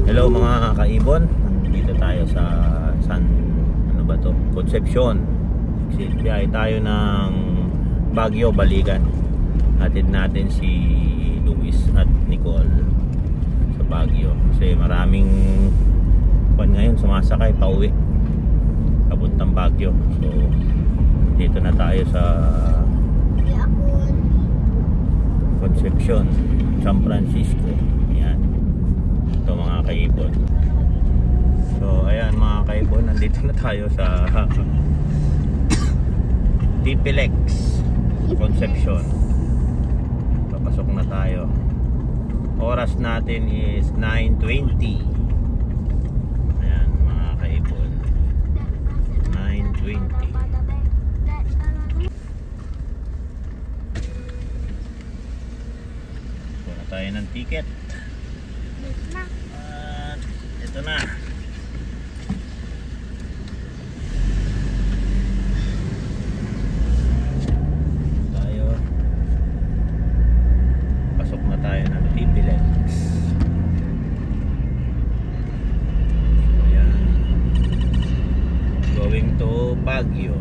Hello mga kaibon, nandito tayo sa Concepcion. Biyay tayo ng Baguio, Baligan. Hatid natin si Luis at Nicole sa Baguio kasi maraming ngayon sumasakay pa uwi papuntang Baguio. So dito na tayo sa Concepcion, San Francisco. Yan, ito mga kaibon. So ayan mga kaibon, nandito na tayo sa TPLEX Concepcion. Papasok na tayo. Oras natin is 9:20. Ayan mga kaibon, 9:20. Kuha na tayo ng ticket. At ito na. Baguio.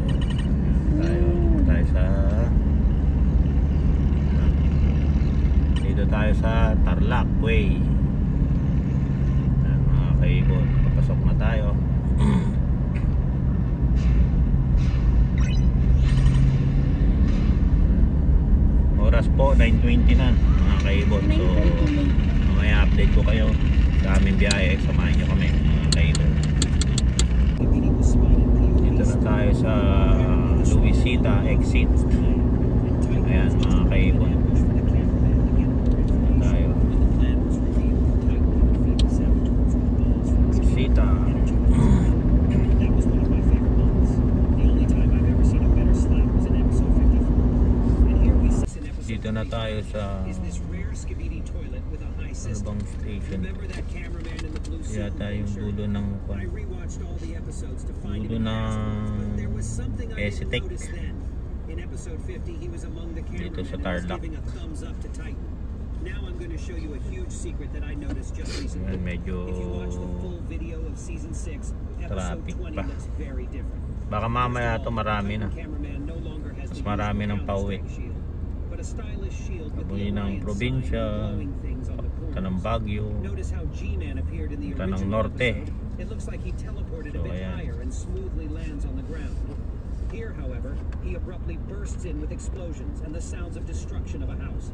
Dito tayo sa Tarlac Way. Ayan, mga kaibon, papasok na tayo. Oras po 9:20 na mga kaibon. So mamaya update ko kayo sa aming biyahe. Samahan nyo kami mga kaibon. Dito na tayo sa Luisita exit. Ayan mga kaibon, tayo Luisita. Dito na tayo sa ano bang station? Yata yung dulo ng Esitek. Dito sa Tarlac. Ayan, medyo traffic pa. Baka mamaya ito marami na. Mas marami ng pauwi. Pabuhi ng probinsya, punta ng Baguio, punta ng Norte. So ayan. Here, however, he abruptly bursts in with explosions and the sounds of destruction of a house.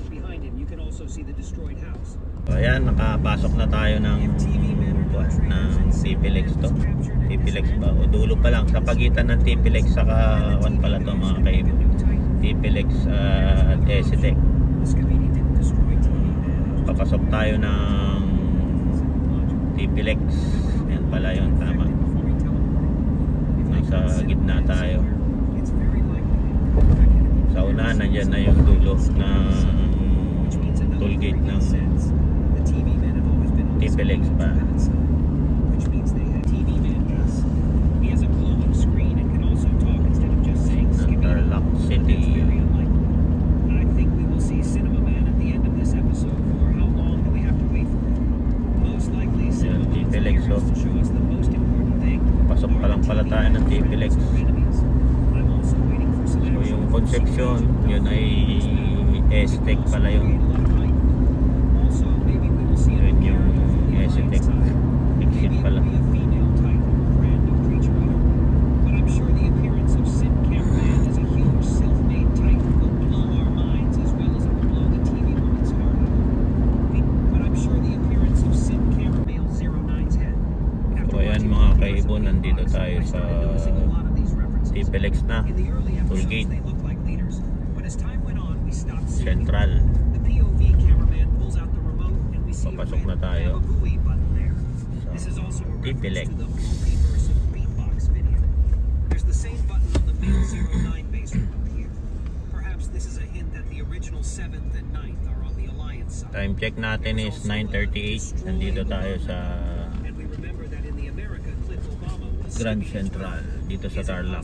Behind him, you can also see the destroyed house. So ayan, nakapasok na tayo ng TPLEX to. TPLEX ba? O dulo pa lang, sa pagitan ng TPLEX saka one pala to mga kaibon. TPLEX at Esitek. Papasok tayo ng TPLEX. Yan pala yun, tama. Sa gitna tayo. Sa unahan, nandyan na yung dulo ng tollgate ng TPLEX pa. Tarlac City. Yan, TPLEX. Pasok pa lang pala tayo ng TPLEX. So yung Concepcion, yun ay Esitek pala yun. Yun yung Esitek exit pala. Nandito tayo sa TPLEX na tollgate Central. Papasok na tayo sa TPLEX. Time check natin is 9:38. Nandito tayo sa Grand Central dito sa Tarlac.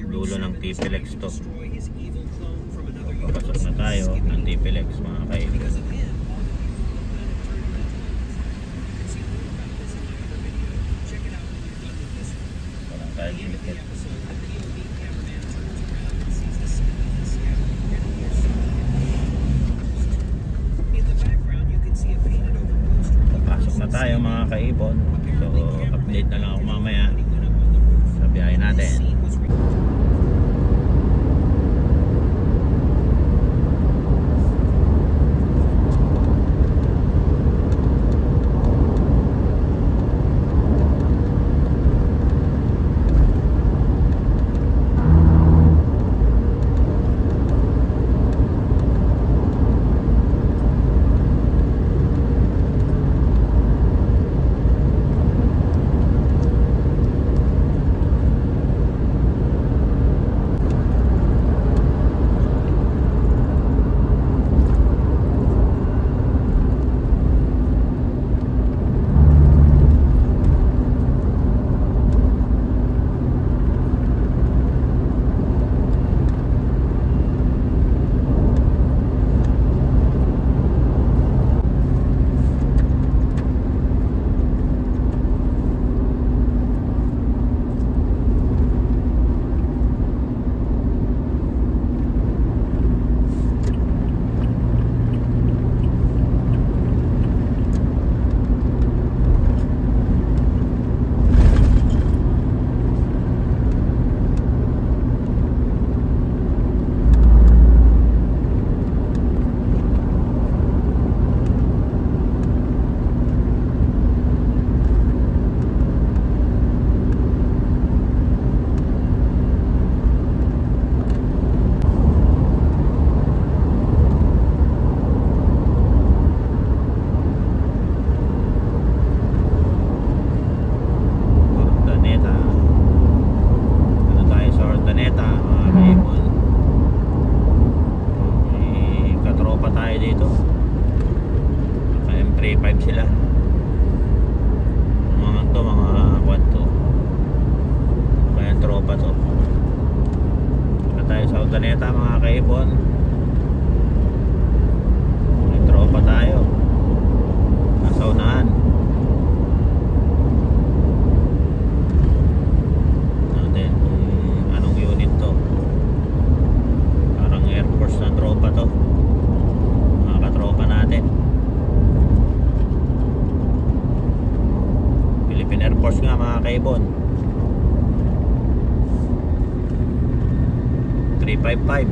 Dulo ng TPLEX to. Papasok na tayo ng TPLEX mga kaibigan. tayo mga kaibon. So update na lang ako mamaya sa biyahe natin. Sila mga to, mga kwanto kaya tropa to. Punta tayo sa Urdaneta mga kaibon. May tropa tayo nasa unahan natin kung anong unit to. Parang Air Force na tropa to, mga katropa natin. Air Force nga mga kaibon. 355.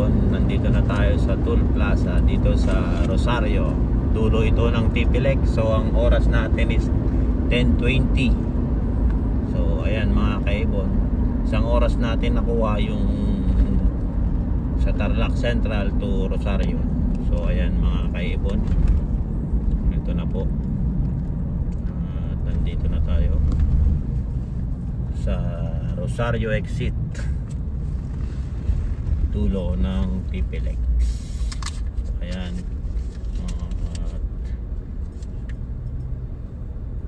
kaibon, nandito na tayo sa Toll Plaza dito sa Rosario. Dulo ito ng TPLEX. So ang oras natin is 10:20. So ayan mga kaibon, isang oras natin nakuha yung sa Tarlac Central to Rosario. So ayan mga kaibon, ito na po. At nandito na tayo sa Rosario exit, dulo ng TPLEX. Ayan. At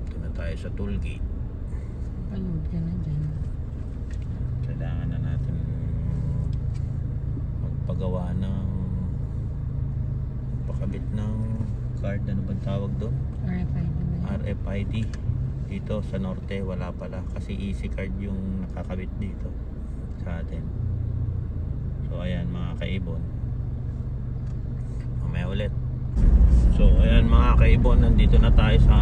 ito na tayo sa toll gate. Panood ka na dyan. Kailangan na natin magpagawa ng pakabit ng card. Ano ba tawag doon? RFID ba yun? RFID. Dito sa norte wala pala, kasi easy card yung nakakabit dito sa atin. So ayan mga kaibon, mamaya ulit. So ayan mga kaibon, nandito na tayo sa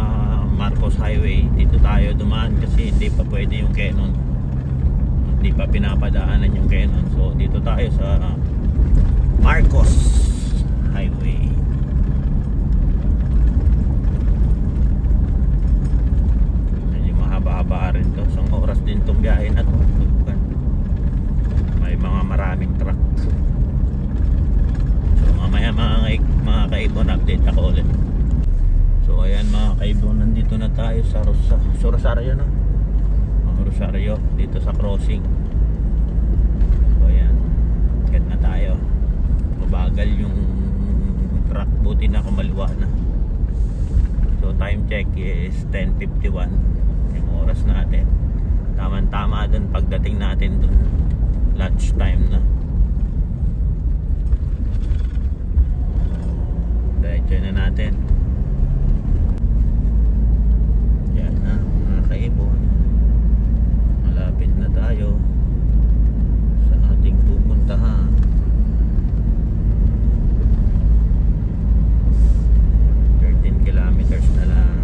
Marcos Highway. Dito tayo dumaan kasi hindi pa pwede yung Quezon, hindi pa pinapadaanan yung Quezon. So dito tayo sa Marcos Highway. Mahaba rin to, isang oras din itong biyahe na to. May mga maraming truck. So mamaya mga kaibon, update ako ulit. So ayan mga kaibon, nandito na tayo sa Rosario na, Rosario, dito sa crossing. So ayan, get na tayo. Mabagal yung truck, buti na kumaliwa na. So time check is 10:51 yung oras natin. Tama-tama dun pagdating natin dun, lunch time na. Diretso na natin. Yan na mga kaibon, malapit na tayo sa ating pupuntahan. 13 kilometers na lang.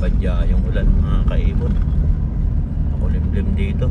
Badya yung ulan mga kaibon, makulimlim dito.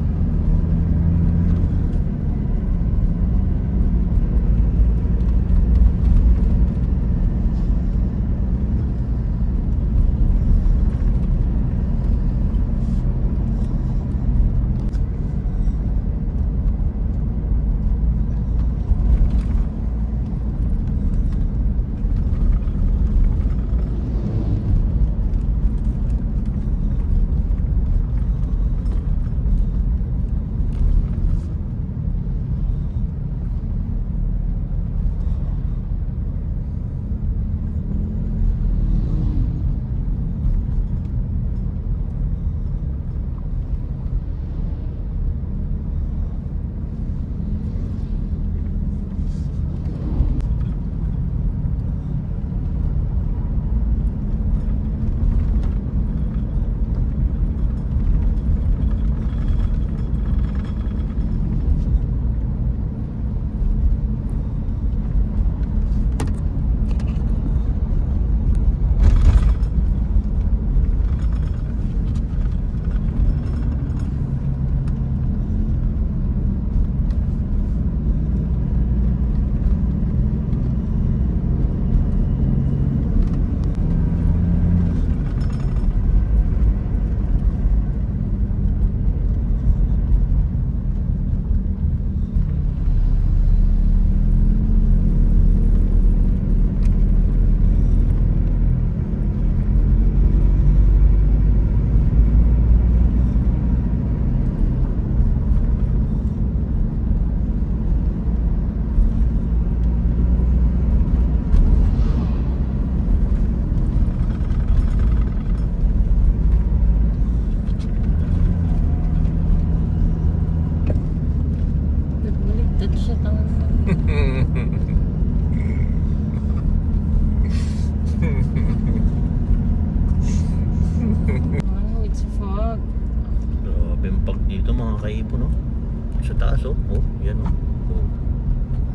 oh. Oh, yan oh. Oh.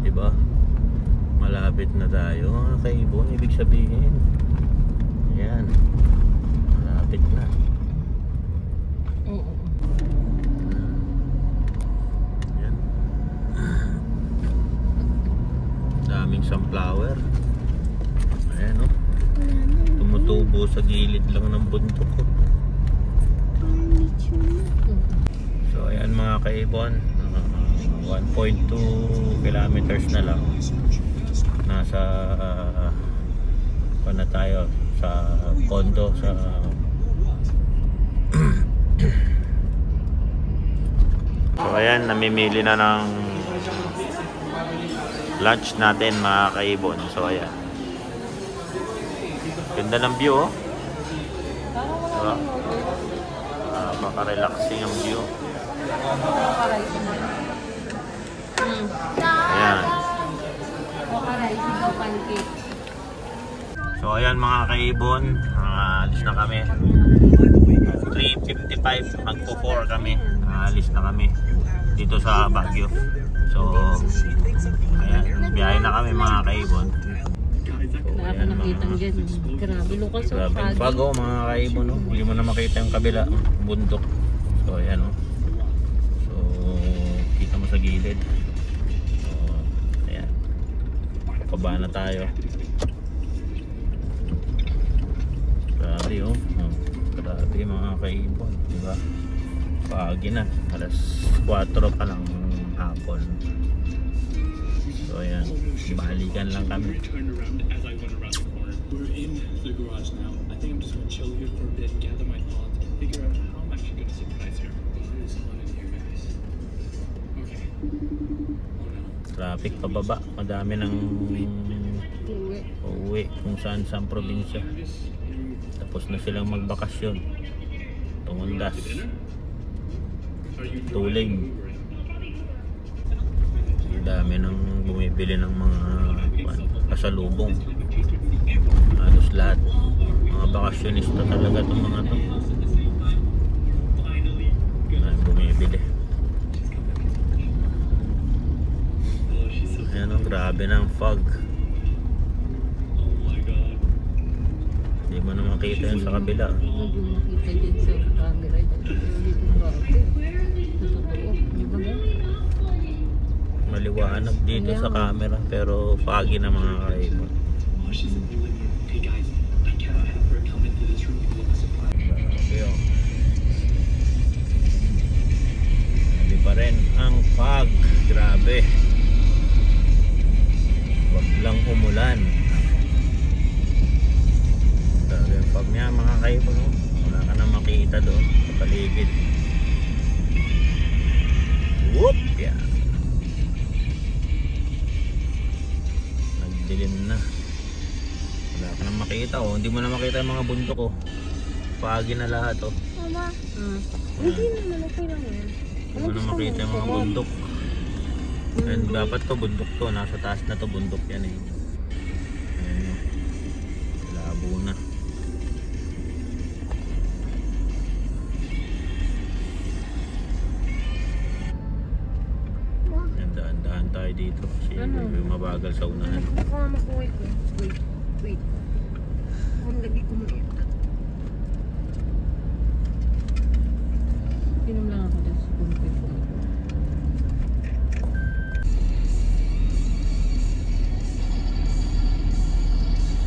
Diba? Malapit na tayo mga kaibon. Ibig sabihin, yan, malapit na. Oo. Yan. Daming sunflower. Ayan oh. Tumutubo sa gilid lang ng bundok oh. So ayan mga kaibon, 1.2 kilometers na lang. Nasa na tayo sa condo sa so ayan, namimili na ng lunch natin mga kaibon. So ayan, ganda ng view oh. Diba? Napaka-relaxing ang view. Ayan. So ayan mga kaibon, alis na kami. 3:55, magpo-4 kami. Alis na kami dito sa Baguio. So ayan, biyahe na kami mga kaibon. Wala ka nakitang dyan. Grabe, lukas o. Grabe fog oh mga kaibon oh. Hindi mo na makita yung kabila, bundok. So ayan oh. So kita mo sa gilid. So ayan, pababa na tayo. Grabe oh. Oh, grabe mga kaibon, diba? Pagi na, alas 4 pa lang hapon. So ayan, balikan lang kami. We're in the garage now. I think I'm just gonna chill here for a bit, gather my thoughts, and figure out how I'm actually gonna surprise her. What is on in here, guys? Okay. Oh no. Traffic pababa, madami ng uuwi kung saan probinsya. Tapos na silang magbakasyon. Tumundas, tuling. Ang dami nang bumibili ng mga pasalubong. Halos lahat mga bakasyonista talaga itong mga to. Bumibili. Ayan o, grabe ng fog. Hindi mo na makita yun sa kabila. Hindi mo makita dyan sa camera. Dito grabe. Totoo. Di ba ba? Maliwanag dito sa camera pero foggy na mga kaibon. Hey guys, I cannot have her come into this room and look surprised. Grabe o. Grabe pa rin ang fog. Grabe. Wag lang umulan. Grabe ang fog niya mga kaibon o. Wala ka na makita doon sa paligid. Whoop! Yeah. Nagdilim na. Wala ka nang makita oh. Hindi mo na makita yung mga bundok oh. Foggy na lahat oh. Mama, hindi naman okay lang yan. Hindi mo na makita yung mga bundok. And dapat to bundok to. Nasa taas na to bundok yan eh. Ayan oh. Labo na. Ayan, daan-daan tayo dito. Kasi may mabagal sa unahan. Baka nga makuha ko. Wait. Ang lagi ko muna. Pinom lang ako dyan sa kumpay ko.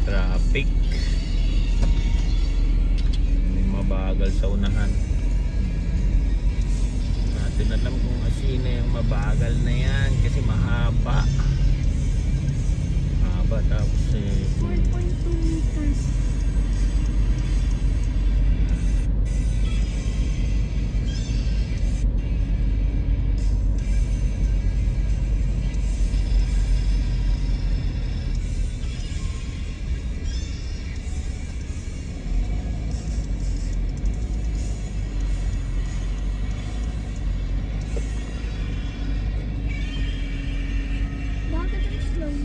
Traffic. May mabagal sa unahan. Natin alam kung asino yung mabagal na yan kasi mahaba. Mahaba tapos 4.2 meters. Bakit ang slow?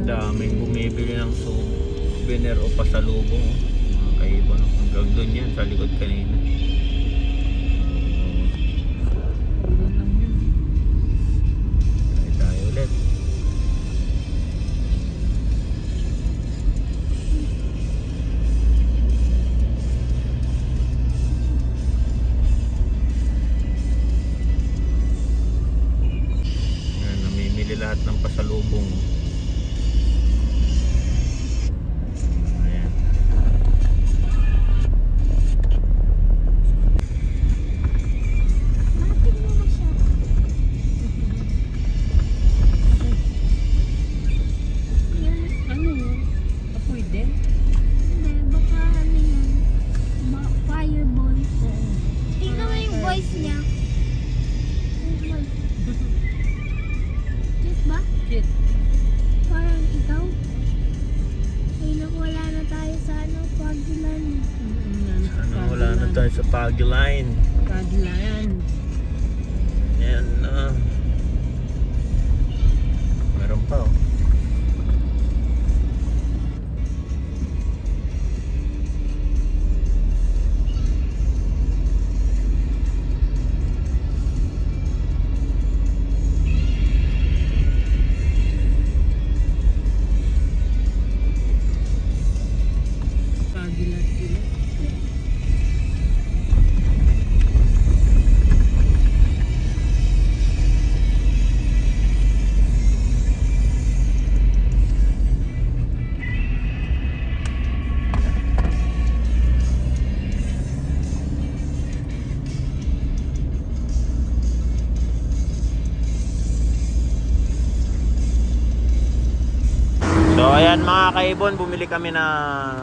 daming bumibili ng souvenir o pasalubong mga kaibon. Hanggang doon yan sa likod kanina. Doon lang yun. tayo sa Baguio Line. Kadlayan. Ayan na. Meron pa oh. Kagilat sila. So ayan mga kaibon, bumili kami ng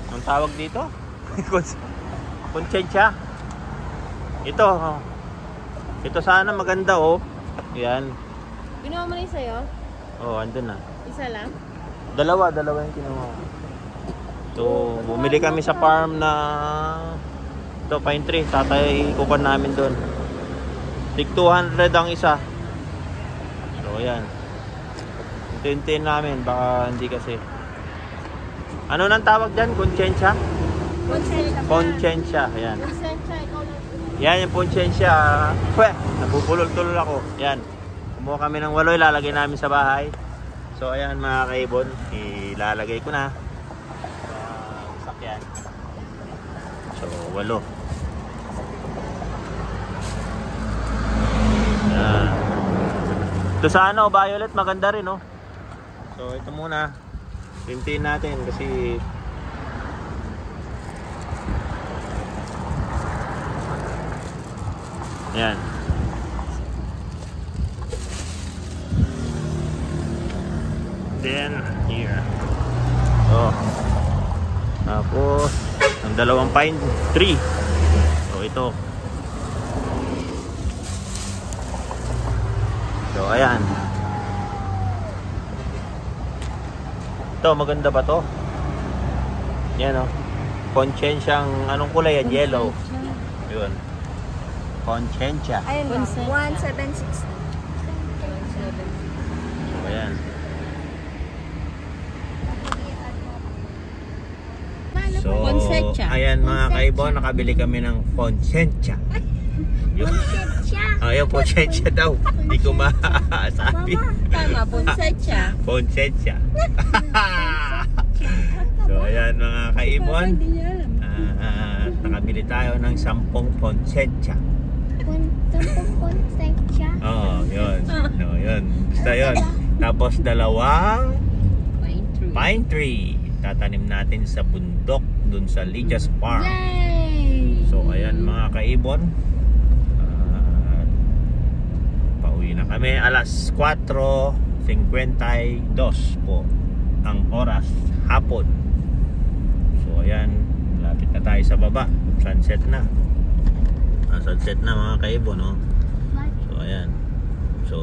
ang tawag dito? Konsensya. Ito. Oh. Ito sana maganda oh. Ayan. Ginawa mo na yung sa'yo? Oh, andun na. Isa lang? Dalawa yung kinuha ko. So, bumili kami sa farm na ito, pine tree. Tatay kukuha namin doon. Tig 200 ang isa. So, ayan. Hintayin namin, baka hindi kasi. Ano nang tawag dyan? Konsensya? Konsensya, ayan. Konsensya, ikaw lang. Yan yung konsensya. Pweh, nabubulol-tulol ako. Yan. Kumuha kami ng 8, ilalagay namin sa bahay. So ayan mga kaibon, ilalagay ko na sa sakyan. So 8. Yan. Ito sa ano, violet, maganda rin oh. So ito muna. Hintayin natin kasi yan. Then here. Oh. Tapos ang dalawang pine tree. So ito. So ayan. Ito maganda ba to? Yan oh. Konsensyang anong kulay yan? Yellow. Yun. Konsensya. Ayun na. 176. So ayan. So, Konsensya. ayan mga kaibon, nakabili kami ng konsensya. Yun. Ayaw, konsensya daw. Hindi ko masabi. Tama, konsensya. Konsensya. So, ayan mga kaibon. Nakabili tayo ng 10 konsensya. Oo, yun. No, yun. Basta yun. Tapos 2 pine tree. Tatanim natin sa bundok dun sa Lidia's Farm. So ayan mga kaibon, pauwi na kami alas 4:52 po ang oras hapon. So ayan, lapit na tayo sa baba, sunset na. Sunset na mga kaibon oh. So ayan, so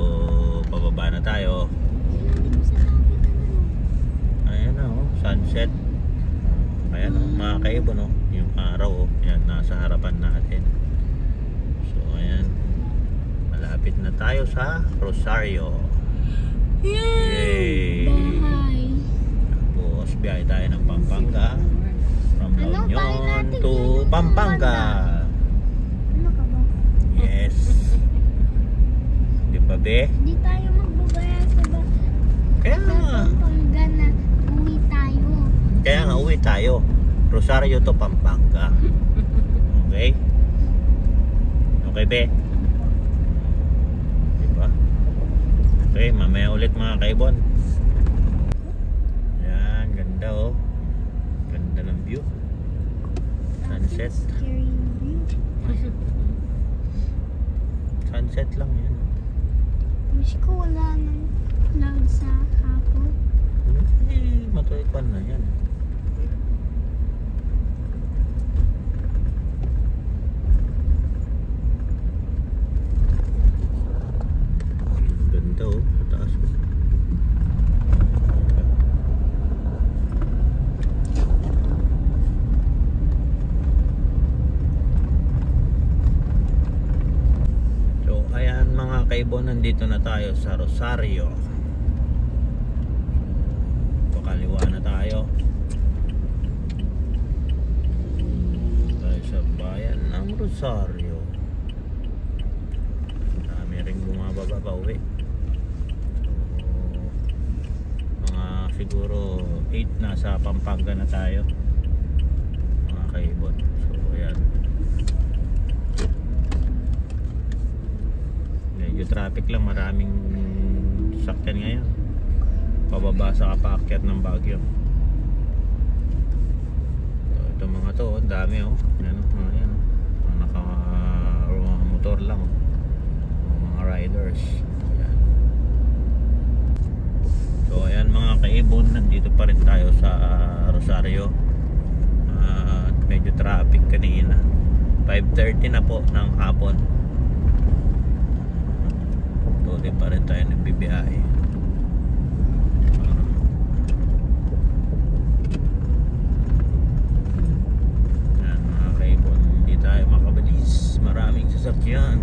pababa na tayo. Ayan na oh, sunset. Ayan oh, mga kaibon oh, yung araw oh, yan nasa harapan natin. So ayan, malapit na tayo sa Rosario. Yay! Tapos biyahe tayo ng Pampanga. From La Union to Pampanga. Yes. Di ba be? Hindi tayo magbabaya sa Kaya nga. Pampanga na uwi tayo. Kaya nga uwi tayo. Rosario to Pampanga. Okay? Okay be? Diba? Okay, mamaya ulit mga kaibon. Yan, ganda oh. Ganda ng view. Sunset. Scary view. Sunset lang yan. Wish ko wala ng cloud sa hapon. Matulikpan na yan. Ganda oh, mataas ko. kaibon, nandito na tayo sa Rosario. Pakaliwa na tayo. Tayo sa bayan ng Rosario. Dami rin bumababa pa uwi. So, mga siguro 8 na sa Pampanga na tayo, mga kaibon. So ayan, medyo traffic lang, maraming sakyan ngayon pababa sa kapaakyat ng Baguio. So, ito mga to, ang dami oh. Ayan, ayan, mga naka motor lang, mga riders. Ayan. So ayan mga kaibon, nandito pa rin tayo sa Rosario. Medyo traffic kanina. 5:30 na po ng hapon. Tuloy pa rin tayo nagbibiyahe. Ayan mga kaibon, hindi tayo makabilis, maraming sasakyan.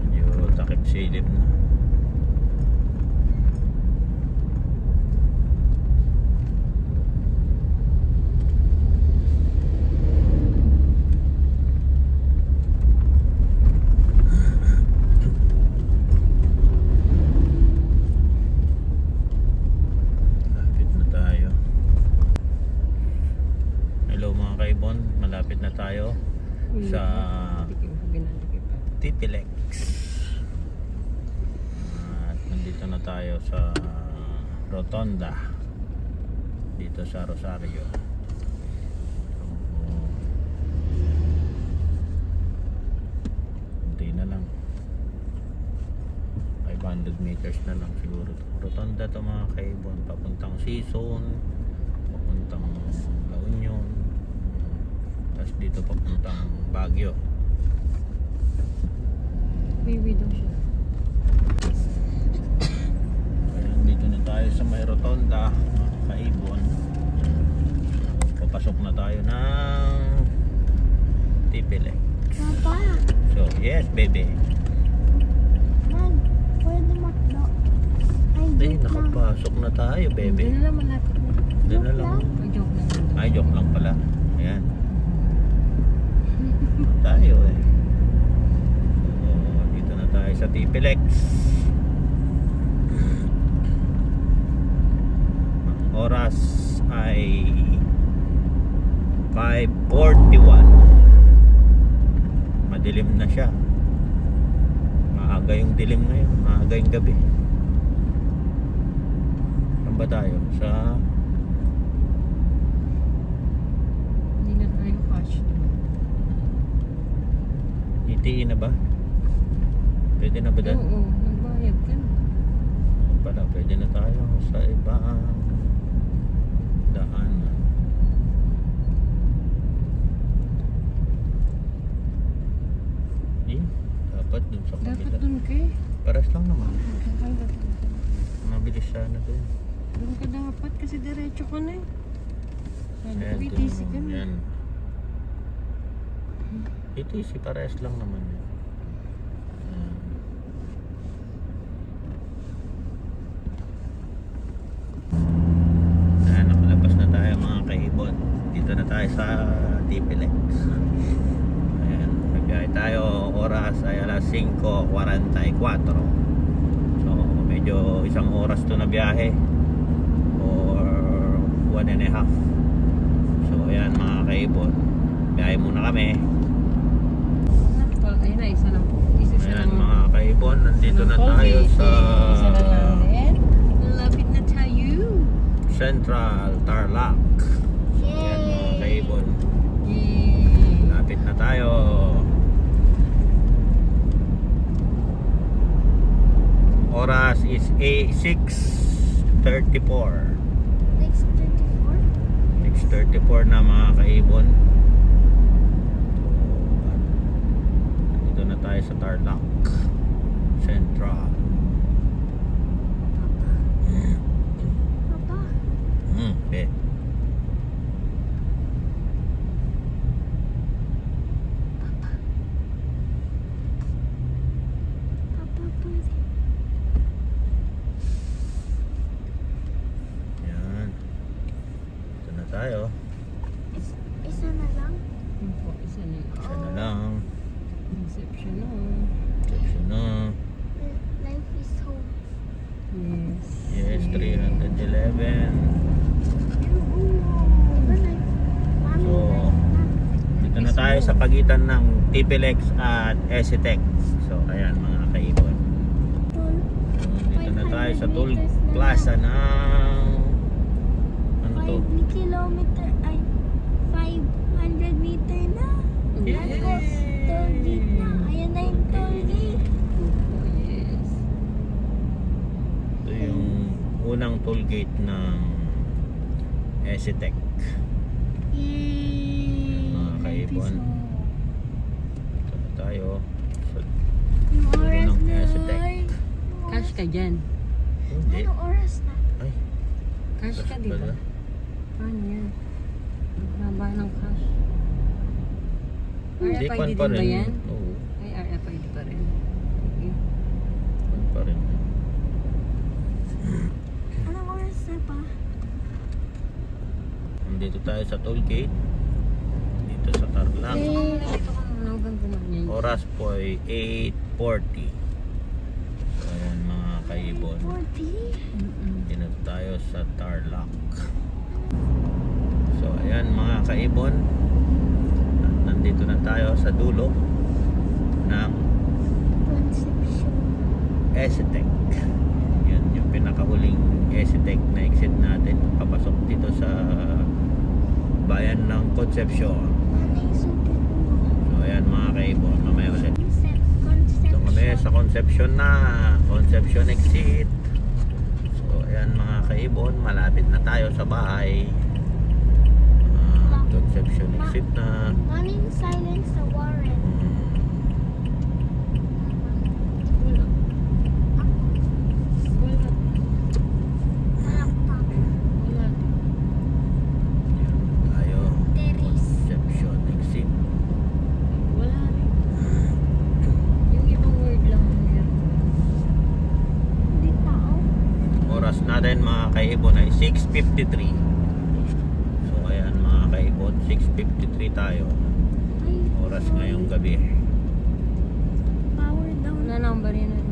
Medyo takip silip na. Malapit na tayo sa Titilex. At nandito na tayo sa Rotonda dito sa Rosario. Hindi na lang, 500 meters na lang siguro. Rotonda to mga kaibon, papuntang Season, papuntang La Union, tapos dito papuntang Baguio. Baby daw siya. Ayan, dito na tayo sa may Rotonda, mga kaibon. Papasok na tayo ng Titilex. Papa, So yes baby. Mag, pwede makdo. Ay, Hindi, joke lang. nakapasok na tayo baby. Hindi na lang malapit na. Doon na lang. Ay, joke lang. Ay, joke lang pala. Ayan. Tayo eh. So, dito na tayo sa Titilex. Ang oras ay 5:41. Madilim na siya. Maaga yung dilim ngayon. Maaga yung gabi. Saan ba tayo? Sa Hindi na tayo cash. ETE na ba? Pwede na ba dyan? Oo, nagbayad ka na. Pala, pwede na tayo sa ibang daan. Dapat dun sa Dapat kabila. dun ka eh. Paras lang naman. Dapat Mabilis sana dun. dun ka dapat kasi diretso ka na eh. Ayan, BTC ka dun. na. Yan. ETC, pares lang naman yun. Ayan, nakalabas na tayo mga kaibon. Dito na tayo sa Titilex. Ayan, nagbiyahe tayo. Oras ay alas 5:44. So medyo isang oras to na biyahe, or 1.5. So ayan mga kaibon, biyahe muna kami. Ayun na, isa lang po. Isa Ayan lang. mga kaibon, nandito na tayo sa Isa na lang din. Lapit na tayo. Central Tarlac. Ayan mga kaibon, Yay. lapit na tayo. Oras is 6:34. 6:34. 6:34 na mga kaibon. So, nandito na tayo sa Tarlac Central. Papa, Okay. So, dito na tayo sa pagitan ng TPLX at SCTEC. So, ayan mga kaibon. Dito na tayo sa toll plaza ng ano to? 5 kilometer ay 500 meter na. Tapos toll gate na. Ayan na yung toll gate. Yes. Ito yung unang toll gate ng SCTEC. Yay! Mga kaibon. Ito na tayo sa Yung dulo oras ng na. SCTEC. Cash ka dyan. Hindi. Anong oras na? Ay, Cash ka, di pala. ba? Paano yan? Ang haba ng cash. Hindi, RFID kwan din pa ba rin. yan? Oo, Ay, RFID pa rin. Okay. kwan pa rin. Anong oras na pa? Nandito tayo sa toll gate. Dito sa Tarlac. Dito ka muna. Huwag kang gumanyan. Oras po ay 8:40. So ayan mga kaibon. 40? Dito tayo sa Tarlac. So ayan mga kaibon. At nandito na tayo sa dulo ng Conception. SCTEC. Yun yung pinakahuling SCTEC na exit natin. Papasok dito sa bayan ng Concepcion. Ano yung super So ayan mga kaibon. Mamaya ulit. Conception. So kami sa Concepcion na. Concepcion exit. So ayan mga kaibon. Malapit na tayo sa bahay. Concepcion exit na. Ano yung silence sa Warren? Wala. Wala. Malakpak. Wala. Ayan tayo. Terrace. Concepcion exit. Wala rin. Yung ibang word lang meron. Hindi tao. Oras natin mga kaibon ay 6:53. So ayan mga kaibon, 6:53 tayo. Ay, Oras ngayong gabi. power down. Wala number yan na rin.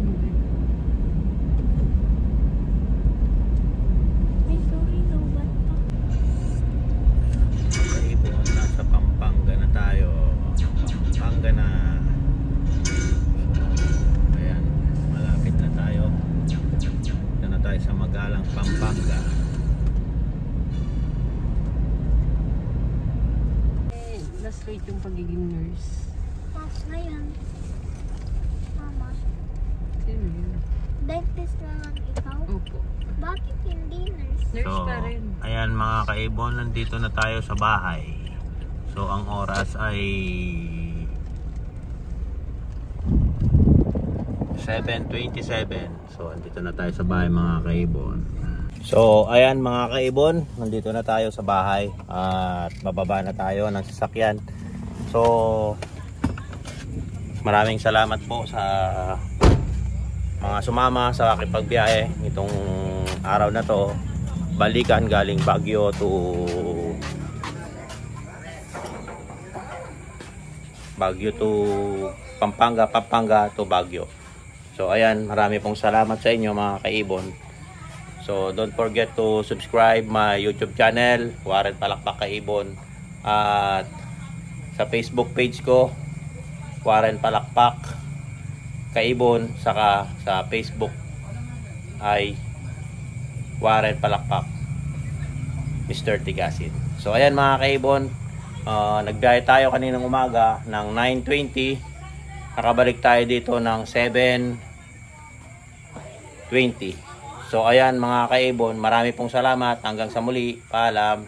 Ay, sorry, lobat pa. Mga kaibon, nasa Pampanga na tayo. Pampanga na. So, ayan, malapit na tayo. Dito na tayo sa Magalang, Pampanga. Eh, last rate yung pagiging nurse. Mas na yan. Mama, Sino yun? dentist na lang ikaw? Opo. Bakit hindi nurse? Nurse So, ka rin. ayan mga kaibon, nandito na tayo sa bahay. So, ang oras ay 7:27. So, andito na tayo sa bahay mga kaibon. So, ayan mga kaibon, nandito na tayo sa bahay at bababa na tayo ng sasakyan. So, maraming salamat po sa mga sumama sa aking pagbiyahe itong araw na to. Balikan galing Baguio to Pampanga, Pampanga to Baguio. So ayan, marami pong salamat sa inyo mga kaibon. So don't forget to subscribe my YouTube channel, Warren Palakpak Kaibon. At sa Facebook page ko, Warren Palakpak Kaibon. Saka sa Facebook ay Warren Palakpak Mr. Tigasin. So ayan mga kaibon, nagbiyahe tayo kaninang umaga ng 9:20. Nakabalik tayo dito ng 7:20. So ayan mga kaibon, marami pong salamat. Hanggang sa muli, paalam.